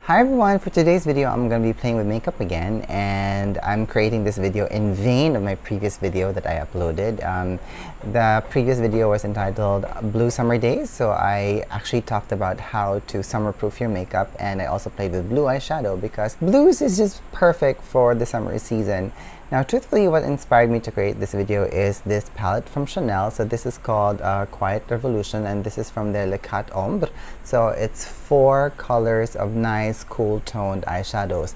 Hi everyone, for today's video I'm going to be playing with makeup again, and I'm creating this video in vain of my previous video that I uploaded. The previous video was entitled Blue Summer Days, so I actually talked about how to summer-proof your makeup, and I also played with blue eyeshadow because blues is just perfect for the summer season. Now, truthfully, what inspired me to create this video is this palette from Chanel. So this is called Quiet Revolution, and this is from their Le Quatre Ombre. So it's 4 colors of nice, cool toned eyeshadows.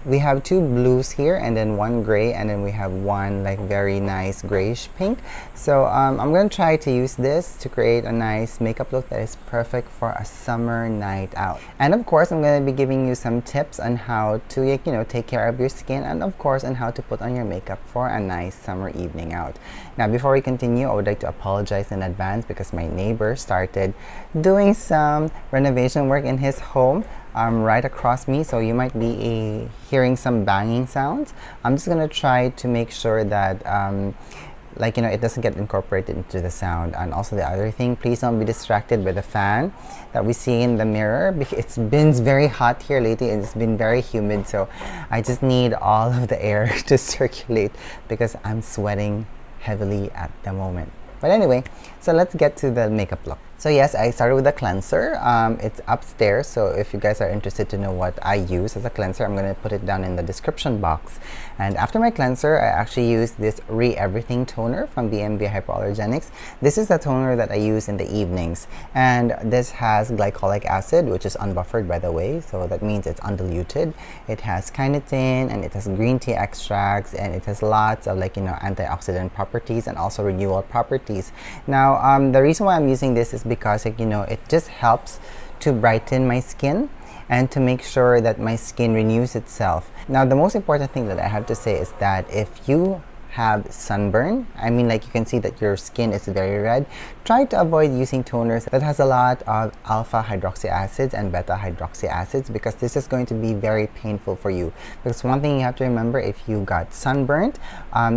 We have 2 blues here, and then 1 gray, and then we have 1 like very nice grayish pink. So I'm going to try to use this to create a nice makeup look that is perfect for a summer night out. And of course, I'm going to be giving you some tips on how to, take care of your skin, and of course, on how to put on your makeup for a nice summer evening out. Now, before we continue, I would like to apologize in advance because my neighbor started doing some renovation work in his home right across me, so you might be hearing some banging sounds. I'm just gonna try to make sure that it doesn't get incorporated into the sound. And also the other thing, please don't be distracted by the fan that we see in the mirror, because it's been very hot here lately and it's been very humid, so I just need all of the air to circulate because I'm sweating heavily at the moment. But anyway, so let's get to the makeup look. So yes, I started with a cleanser. It's upstairs, so if you guys are interested to know what I use as a cleanser, I'm going to put it down in the description box. And after my cleanser, I actually use this Re-Everything toner from BMB Hypoallergenics. This is the toner that I use in the evenings, and this has glycolic acid, which is unbuffered, by the way, so that means it's undiluted. It has carnitine, and it has green tea extracts, and it has lots of antioxidant properties and also renewal properties. Now, the reason why I'm using this is because it just helps to brighten my skin and to make sure that my skin renews itself. Now, the most important thing that I have to say is that if you have sunburn, you can see that your skin is very red, try to avoid using toners that has a lot of alpha hydroxy acids and beta hydroxy acids, because this is going to be very painful for you. Because one thing you have to remember, if you got sunburnt,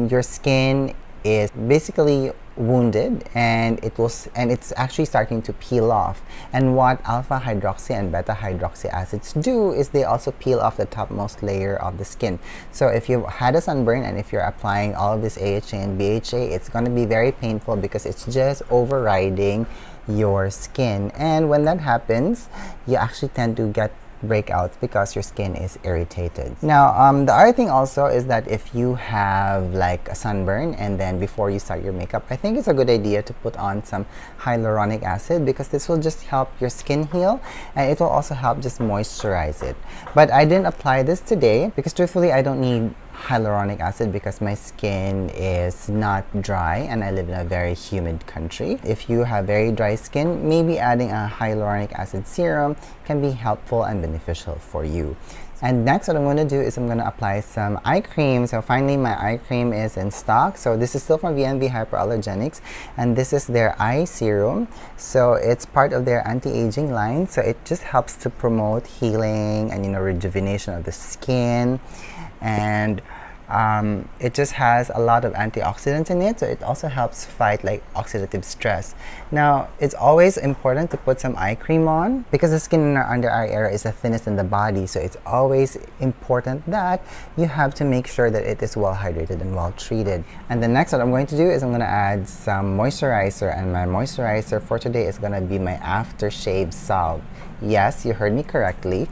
your skin is basically wounded, and it's actually starting to peel off. And what alpha hydroxy and beta hydroxy acids do is they also peel off the topmost layer of the skin. So if you've had a sunburn and if you're applying all of this AHA and BHA, it's going to be very painful because it's just overriding your skin. And when that happens, you actually tend to get breakouts because your skin is irritated. Now, the other thing also is that if you have like a sunburn and then before you start your makeup, I think it's a good idea to put on some hyaluronic acid, because this will just help your skin heal, and it will also help just moisturize it. But I didn't apply this today because truthfully I don't need hyaluronic acid because my skin is not dry and I live in a very humid country. If you have very dry skin, maybe adding a hyaluronic acid serum can be helpful and beneficial for you. And next, what I'm going to do is I'm going to apply some eye cream. So finally, my eye cream is in stock. So this is still from VNV Hyperallergenics, and this is their eye serum. So it's part of their anti-aging line. So it just helps to promote healing and rejuvenation of the skin. And it just has a lot of antioxidants in it, so it also helps fight oxidative stress. Now, it's always important to put some eye cream on because the skin in our under eye area is the thinnest in the body, so it's always important that you have to make sure that it is well hydrated and well treated. And the next what I'm going to do is I'm going to add some moisturizer, and my moisturizer for today is going to be my Aftershave Salve. Yes, you heard me correctly.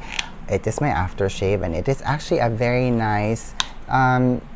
It is my Aftershave, and it is actually a very nice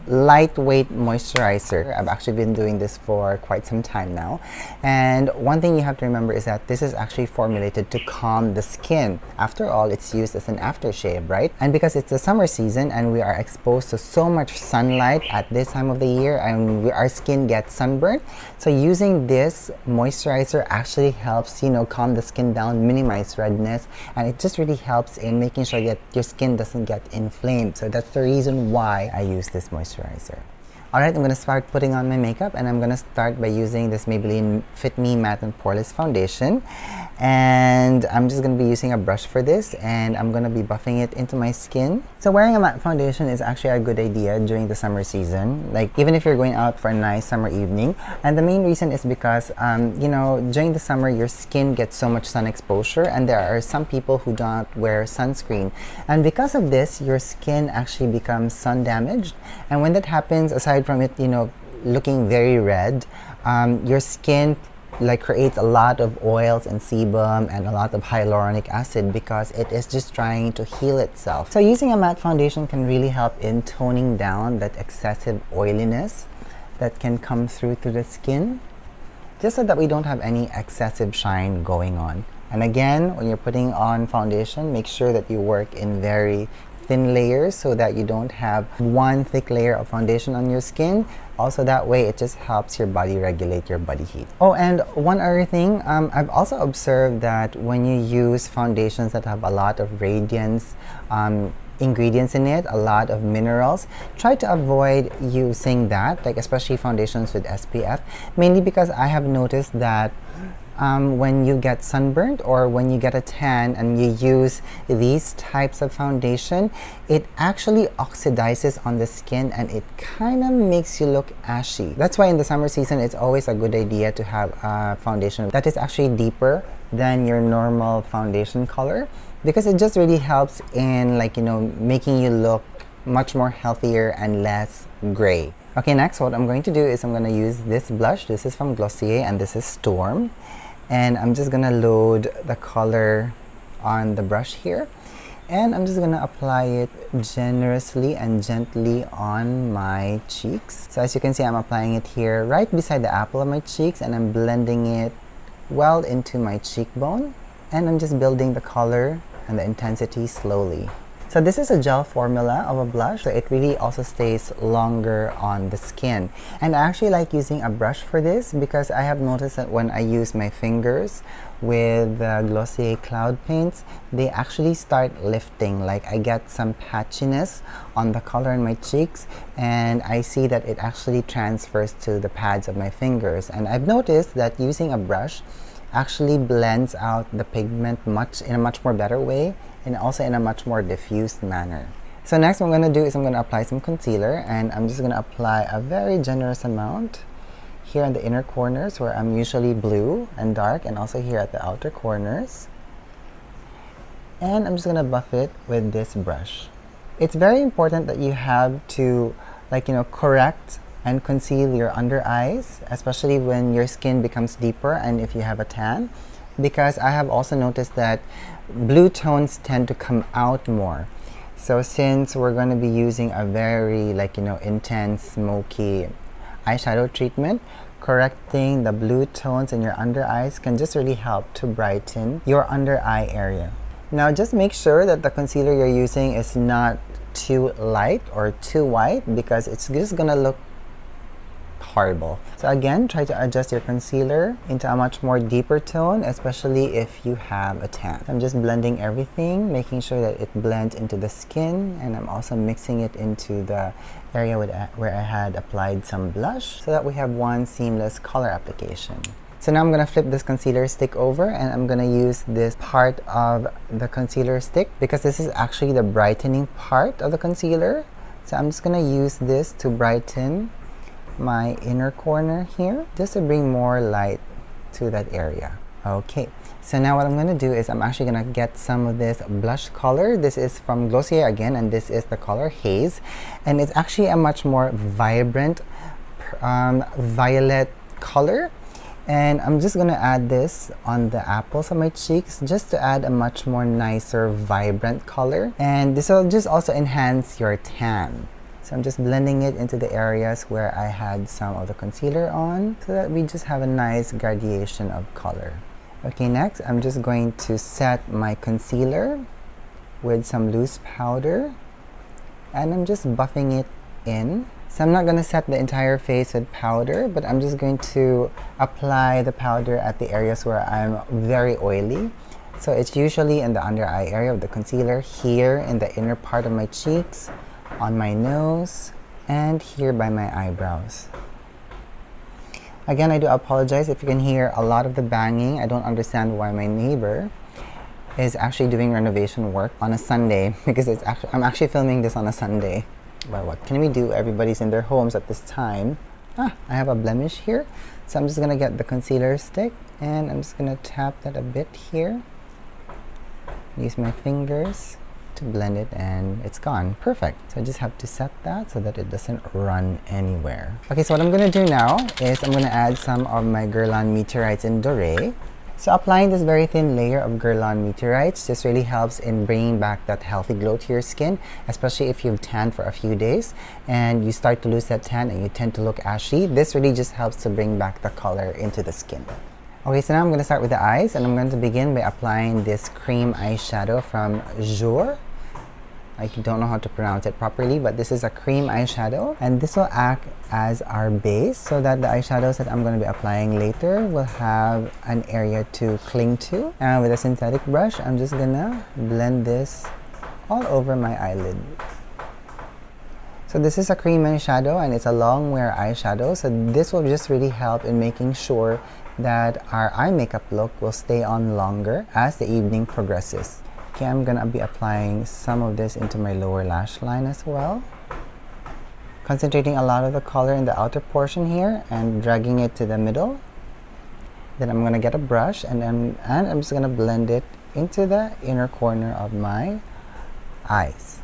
lightweight moisturizer. I've actually been doing this for quite some time now, and one thing you have to remember is that this is actually formulated to calm the skin. After all, it's used as an aftershave, right? And because it's the summer season and we are exposed to so much sunlight at this time of the year, and our skin gets sunburned, so using this moisturizer actually helps calm the skin down, minimize redness, and it just really helps in making sure that your skin doesn't get inflamed. So that's the reason why I use this moisturizer. Alright, I'm going to start putting on my makeup, and I'm going to start by using this Maybelline Fit Me Matte and Poreless Foundation. And I'm just going to be using a brush for this, and I'm going to be buffing it into my skin. So wearing a matte foundation is actually a good idea during the summer season, like even if you're going out for a nice summer evening. And the main reason is because, you know, during the summer, your skin gets so much sun exposure, and there are some people who don't wear sunscreen. And because of this, your skin actually becomes sun damaged. And when that happens, aside from it, you know, looking very red, your skin like creates a lot of oils and sebum and a lot of hyaluronic acid because it is just trying to heal itself. So using a matte foundation can really help in toning down that excessive oiliness that can come through to the skin, just so that we don't have any excessive shine going on. And again, when you're putting on foundation, make sure that you work in very thin layers so that you don't have one thick layer of foundation on your skin. Also, that way it just helps your body regulate your body heat. Oh, and one other thing, I've also observed that when you use foundations that have a lot of radiance ingredients in it, a lot of minerals, try to avoid using that, like especially foundations with SPF, mainly because I have noticed that when you get sunburnt or when you get a tan and you use these types of foundation, it actually oxidizes on the skin and it kind of makes you look ashy. That's why in the summer season, it's always a good idea to have a foundation that is actually deeper than your normal foundation color, because it just really helps in, like, you know, making you look much more healthier and less gray. Okay, next what I'm going to do is I'm going to use this blush. This is from Glossier and this is Storm. And I'm just gonna load the color on the brush here, and I'm just gonna apply it generously and gently on my cheeks. So as you can see, I'm applying it here right beside the apple of my cheeks, and I'm blending it well into my cheekbone, and I'm just building the color and the intensity slowly. So this is a gel formula of a blush, so it really also stays longer on the skin. And I actually like using a brush for this because I have noticed that when I use my fingers with the Glossier Cloud Paints, they actually start lifting. Like I get some patchiness on the color in my cheeks, and I see that it actually transfers to the pads of my fingers. And I've noticed that using a brush actually blends out the pigment in a much more better way, and also in a much more diffused manner. So next what I'm going to do is I'm going to apply some concealer, and I'm just going to apply a very generous amount here in the inner corners where I'm usually blue and dark, and also here at the outer corners. And I'm just going to buff it with this brush. It's very important that you have to, like, you know, correct and conceal your under eyes, especially when your skin becomes deeper and if you have a tan, because I have also noticed that blue tones tend to come out more. So since we're going to be using a very, like, you know, intense smoky eyeshadow treatment, correcting the blue tones in your under eyes can just really help to brighten your under eye area. Now just make sure that the concealer you're using is not too light or too white, because it's just gonna look horrible. So again, try to adjust your concealer into a much more deeper tone, especially if you have a tan. I'm just blending everything, making sure that it blends into the skin, and I'm also mixing it into the area where I had applied some blush, so that we have one seamless color application. So now I'm going to flip this concealer stick over, and I'm going to use this part of the concealer stick because this is actually the brightening part of the concealer. So I'm just going to use this to brighten my inner corner here, just to bring more light to that area. Okay, so now what I'm going to do is I'm actually going to get some of this blush color. This is from Glossier again, and this is the color Haze, and it's actually a much more vibrant violet color. And I'm just going to add this on the apples of my cheeks just to add a much more nicer, vibrant color, and this will just also enhance your tan. So I'm just blending it into the areas where I had some of the concealer on, so that we just have a nice gradation of color. Okay, next I'm just going to set my concealer with some loose powder, and I'm just buffing it in. So I'm not going to set the entire face with powder, but I'm just going to apply the powder at the areas where I'm very oily. So it's usually in the under eye area of the concealer, here in the inner part of my cheeks, on my nose, and here by my eyebrows. Again, I do apologize if you can hear a lot of the banging. I don't understand why my neighbor is actually doing renovation work on a Sunday, because I'm actually filming this on a Sunday. But what can we do? Everybody's in their homes at this time. I have a blemish here, so I'm just gonna get the concealer stick and I'm just gonna tap that a bit here. Use my fingers to blend it and it's gone. Perfect. So I just have to set that so that it doesn't run anywhere. Okay, so what I'm gonna do now is I'm gonna add some of my Guerlain Meteorites in Doré. So applying this very thin layer of Guerlain Meteorites just really helps in bringing back that healthy glow to your skin, especially if you've tanned for a few days and you start to lose that tan and you tend to look ashy. This really just helps to bring back the color into the skin. Okay, so now I'm going to start with the eyes, and I'm going to begin by applying this cream eyeshadow from Jouer. I don't know how to pronounce it properly, but this is a cream eyeshadow, and this will act as our base so that the eyeshadows that I'm going to be applying later will have an area to cling to. And with a synthetic brush, I'm just going to blend this all over my eyelid. So this is a cream eyeshadow and it's a long wear eyeshadow, so this will just really help in making sure that our eye makeup look will stay on longer as the evening progresses. Okay, I'm gonna be applying some of this into my lower lash line as well. Concentrating a lot of the color in the outer portion here and dragging it to the middle. Then I'm gonna get a brush and I'm just gonna blend it into the inner corner of my eyes.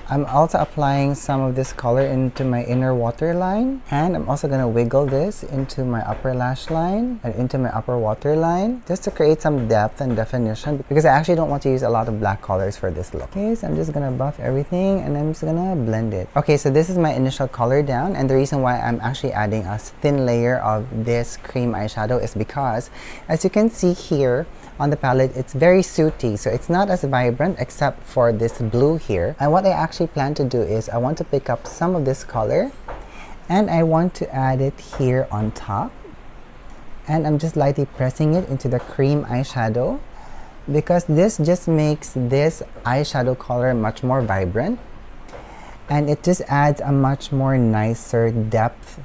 I'm also applying some of this color into my inner waterline, and I'm also going to wiggle this into my upper lash line and into my upper waterline just to create some depth and definition, because I actually don't want to use a lot of black colors for this look. Okay, so I'm just going to buff everything and I'm just going to blend it. Okay, so this is my initial color down, and the reason why I'm actually adding a thin layer of this cream eyeshadow is because, as you can see here, on the palette, it's very sooty, so it's not as vibrant except for this blue here. And what I actually plan to do is I want to pick up some of this color and I want to add it here on top, and I'm just lightly pressing it into the cream eyeshadow because this just makes this eyeshadow color much more vibrant, and it just adds a much more nicer depth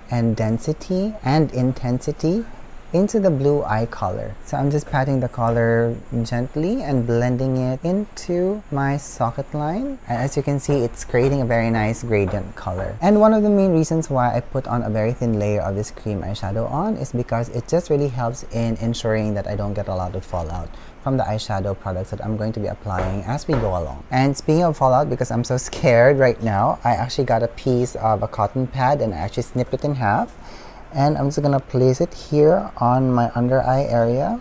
and density and intensity into the blue eye color. So I'm just patting the color gently and blending it into my socket line. And as you can see, it's creating a very nice gradient color. And one of the main reasons why I put on a very thin layer of this cream eyeshadow on is because it just really helps in ensuring that I don't get a lot of fallout from the eyeshadow products that I'm going to be applying as we go along. And speaking of fallout, because I'm so scared right now, I actually got a piece of a cotton pad and I actually snipped it in half. And I'm just gonna place it here on my under eye area,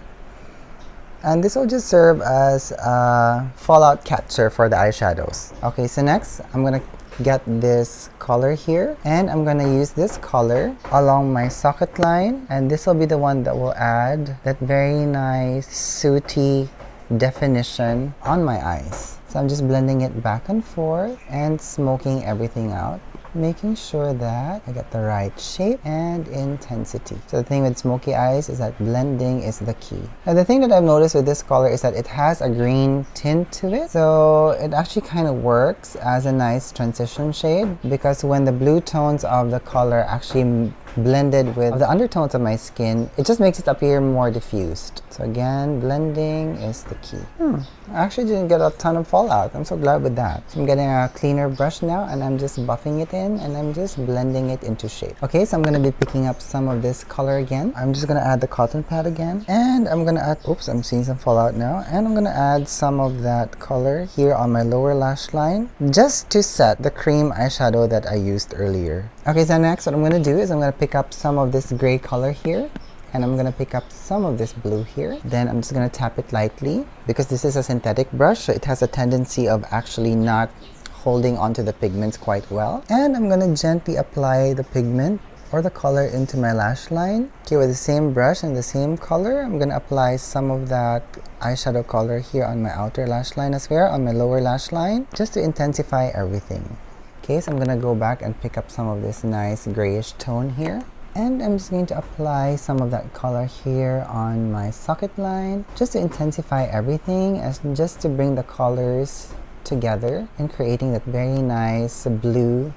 and this will just serve as a fallout catcher for the eyeshadows. Okay, so next I'm gonna get this color here, and I'm gonna use this color along my socket line, and this will be the one that will add that very nice sooty definition on my eyes. So I'm just blending it back and forth and smoking everything out, making sure that I get the right shape and intensity. So the thing with smoky eyes is that blending is the key. Now the thing that I've noticed with this color is that it has a green tint to it, so it actually kind of works as a nice transition shade, because when the blue tones of the color actually blended with the undertones of my skin, it just makes it appear more diffused. So again, blending is the key. I actually didn't get a ton of fallout. I'm so glad with that. So I'm getting a cleaner brush now and I'm just buffing it in and I'm just blending it into shape. Okay, so I'm going to be picking up some of this color again. I'm just going to add the cotton pad again, and I'm going to add, oops, I'm seeing some fallout now, and I'm going to add some of that color here on my lower lash line just to set the cream eyeshadow that I used earlier. Okay, so next what I'm going to do is I'm going to pick up some of this gray color here, and I'm going to pick up some of this blue here. Then I'm just going to tap it lightly, because this is a synthetic brush, so it has a tendency of actually not holding onto the pigments quite well. And I'm going to gently apply the pigment or the color into my lash line. Okay, with the same brush and the same color, I'm going to apply some of that eyeshadow color here on my outer lash line as well, on my lower lash line, just to intensify everything. Okay, so I'm going to go back and pick up some of this nice grayish tone here. And I'm just going to apply some of that color here on my socket line, just to intensify everything, as just to bring the colors together and creating that very nice blue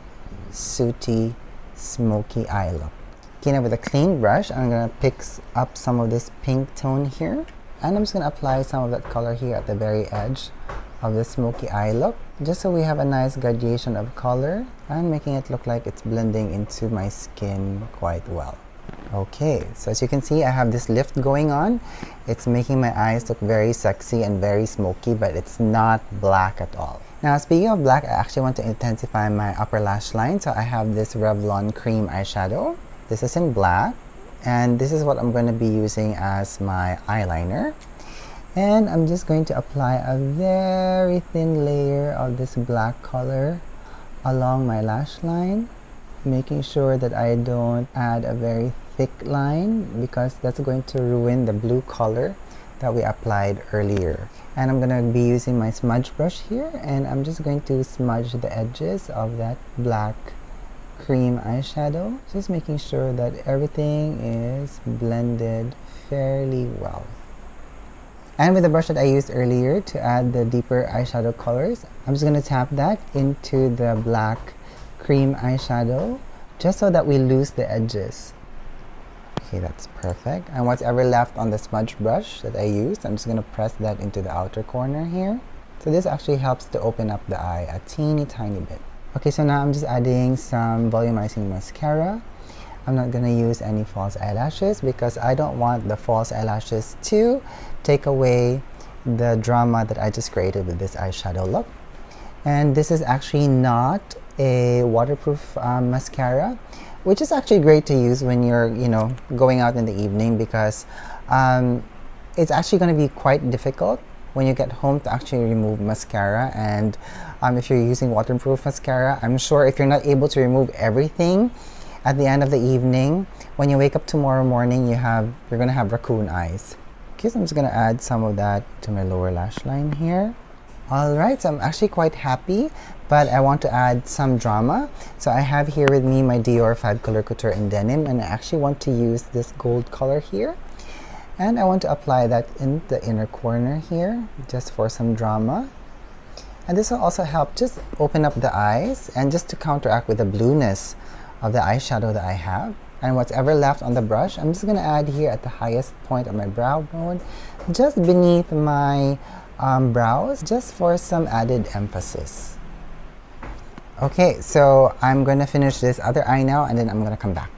sooty, smoky eye look. Okay, now with a clean brush, I'm going to pick up some of this pink tone here. And I'm just going to apply some of that color here at the very edge of the smoky eye look, just so we have a nice gradation of color and making it look like it's blending into my skin quite well. Okay, so as you can see, I have this lift going on. It's making my eyes look very sexy and very smoky, but it's not black at all. Now, speaking of black, I actually want to intensify my upper lash line. So I have this Revlon cream eyeshadow. This is in black, and this is what I'm going to be using as my eyeliner. And I'm just going to apply a very thin layer of this black color along my lash line, making sure that I don't add a very thick line, because that's going to ruin the blue color that we applied earlier. And I'm going to be using my smudge brush here, and I'm just going to smudge the edges of that black cream eyeshadow, just making sure that everything is blended fairly well. And with the brush that I used earlier to add the deeper eyeshadow colors, I'm just going to tap that into the black cream eyeshadow, just so that we lose the edges. Okay, that's perfect. And whatever left on the smudge brush that I used, I'm just going to press that into the outer corner here. So this actually helps to open up the eye a teeny tiny bit. Okay, so now I'm just adding some volumizing mascara. I'm not going to use any false eyelashes because I don't want the false eyelashes to take away the drama that I just created with this eyeshadow look. And this is actually not a waterproof mascara, which is actually great to use when you're, going out in the evening, because it's actually going to be quite difficult when you get home to actually remove mascara. And if you're using waterproof mascara, I'm sure if you're not able to remove everything at the end of the evening, when you wake up tomorrow morning, you're going to have raccoon eyes. Okay, so I'm just going to add some of that to my lower lash line here. Alright, so I'm actually quite happy, but I want to add some drama. So I have here with me my Dior Fad Color Couture in Denim, and I actually want to use this gold color here. And I want to apply that in the inner corner here, just for some drama. And this will also help just open up the eyes and just to counteract with the blueness of the eyeshadow that I have. And whatever left on the brush, I'm just going to add here at the highest point of my brow bone, just beneath my brows, just for some added emphasis. Okay, so I'm going to finish this other eye now, and then I'm going to come back.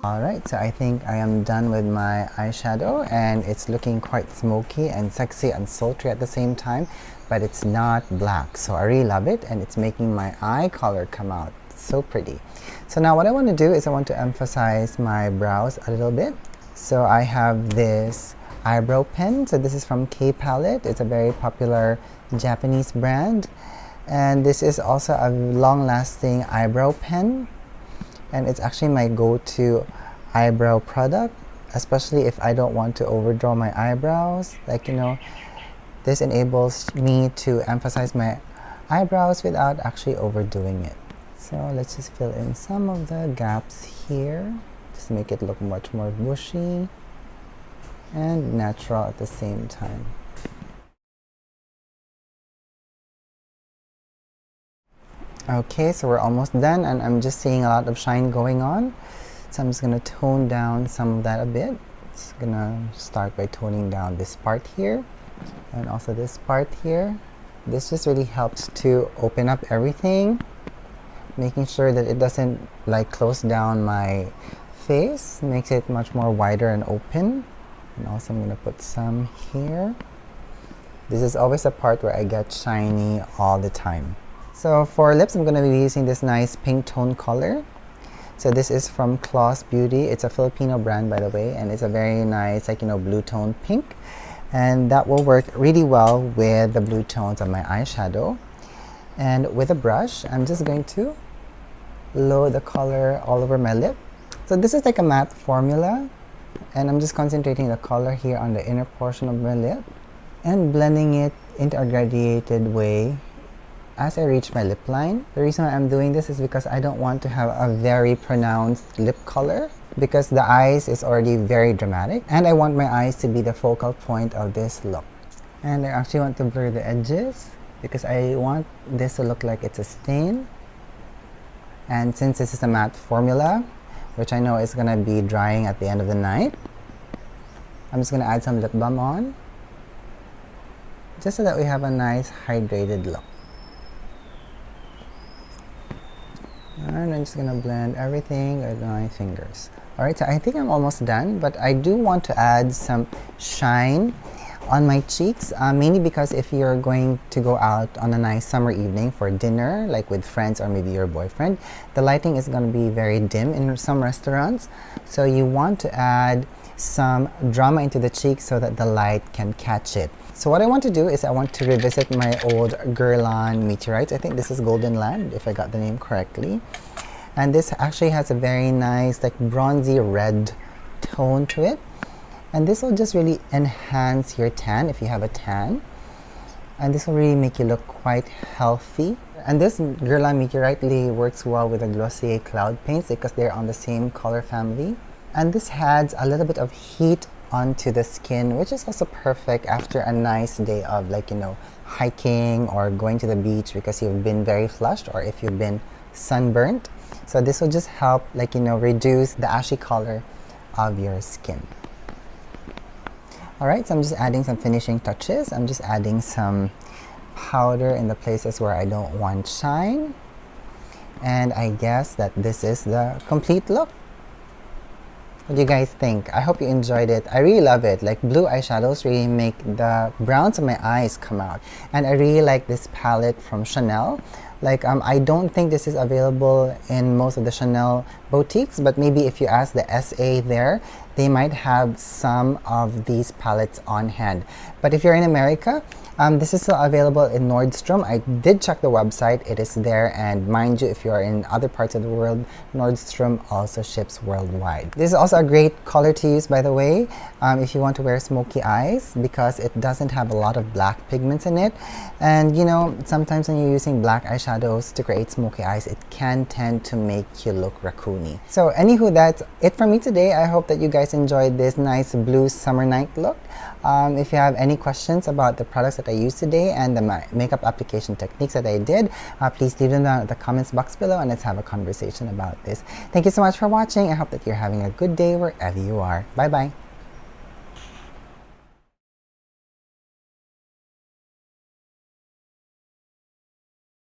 Alright, so I think I am done with my eyeshadow, and it's looking quite smoky and sexy and sultry at the same time, but it's not black. So I really love it, and it's making my eye color come out so pretty. So now what I want to do is I want to emphasize my brows a little bit. So I have this eyebrow pen. So this is from K-Plaette. It's a very popular Japanese brand, and this is also a long-lasting eyebrow pen. And it's actually my go-to eyebrow product, especially if I don't want to overdraw my eyebrows. This enables me to emphasize my eyebrows without actually overdoing it. So let's just fill in some of the gaps here, just make it look much more bushy and natural at the same time. Okay, so we're almost done, and I'm just seeing a lot of shine going on. So I'm just going to tone down some of that a bit. It's going to start by toning down this part here, and also this part here. This just really helps to open up everything, making sure that it doesn't close down my face, makes it much more wider and open. And also I'm going to put some here. This is always the part where I get shiny all the time. So for lips, I'm going to be using this nice pink tone color. So this is from Fude Beauty. It's a Filipino brand, by the way, and it's a very nice, like, you know, blue tone pink. And that will work really well with the blue tones of my eyeshadow. And with a brush, I'm just going to load the color all over my lip. So this is like a matte formula, and I'm just concentrating the color here on the inner portion of my lip and blending it into a graduated way as I reach my lip line. The reason why I'm doing this is because I don't want to have a very pronounced lip color, because the eyes is already very dramatic and I want my eyes to be the focal point of this look. And I actually want to blur the edges because I want this to look like it's a stain. And since this is a matte formula, which I know is going to be drying at the end of the night, I'm just going to add some lip balm on, just so that we have a nice hydrated look. And I'm just going to blend everything with my fingers. Alright, so I think I'm almost done, but I do want to add some shine on my cheeks, mainly because if you're going to go out on a nice summer evening for dinner, like with friends or maybe your boyfriend, the lighting is going to be very dim in some restaurants. So you want to add some drama into the cheeks so that the light can catch it. So what I want to do is I want to revisit my old Guerlain Meteorites. I think this is GoldenLand, if I got the name correctly. And this actually has a very nice, like, bronzy red tone to it. And this will just really enhance your tan if you have a tan. And this will really make you look quite healthy. And this Guerlain Meteorite really works well with the Glossier cloud paints because they're on the same color family. And this adds a little bit of heat onto the skin, which is also perfect after a nice day of, like, you know, hiking or going to the beach because you've been very flushed, or if you've been sunburnt. So this will just help, like, you know, reduce the ashy color of your skin. Alright, so I'm just adding some finishing touches. I'm just adding some powder in the places where I don't want shine. And I guess that this is the complete look. What do you guys think? I hope you enjoyed it. I really love it. Like, blue eyeshadows really make the browns of my eyes come out. And I really like this palette from Chanel. Like, I don't think this is available in most of the Chanel boutiques, but maybe if you ask the SA there, they might have some of these palettes on hand. But if you're in America, this is still available in Nordstrom. I did check the website, it is there, and mind you, if you are in other parts of the world, Nordstrom also ships worldwide. This is also a great color to use, by the way, if you want to wear smoky eyes, because it doesn't have a lot of black pigments in it. And you know, sometimes when you're using black eyeshadows to create smoky eyes, it can tend to make you look raccoony. So anywho, that's it for me today. I hope that you guys enjoyed this nice blue summer night look. If you have any questions about the products that I used today and the makeup application techniques that I did, please leave them down in the comments box below and let's have a conversation about this. Thank you so much for watching. I hope that you're having a good day wherever you are. Bye bye.